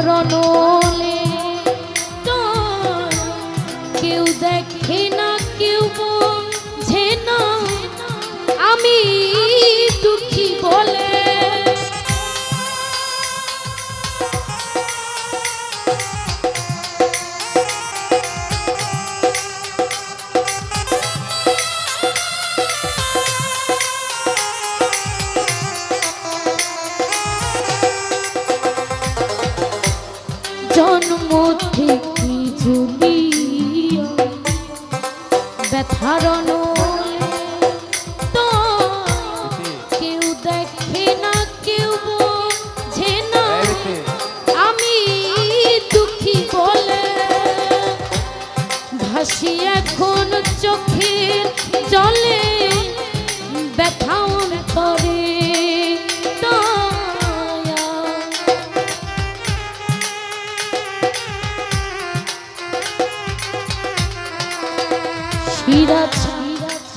ব্যথার নলে কেউ দেখে না কেউ বোঝে না আমি দুঃখী বলে জন্ম থেকে ঝুলিয়া ব্যথার নলে তো কেউ দেখে না কেউ বোঝে না আমি দুঃখী বলে ভাসি এখন চোখের জলে ব্যথা অন্তরে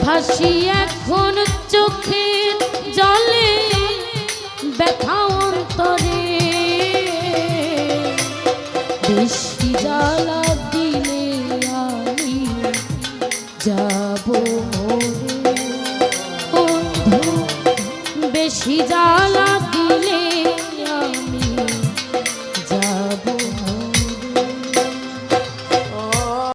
ভাসি এখন চোখের জলে ব্যথা অন্তরে বেশি জ্বালা দিলে আমি যাব মরে বন্ধু বেশি জ্বালা দিলে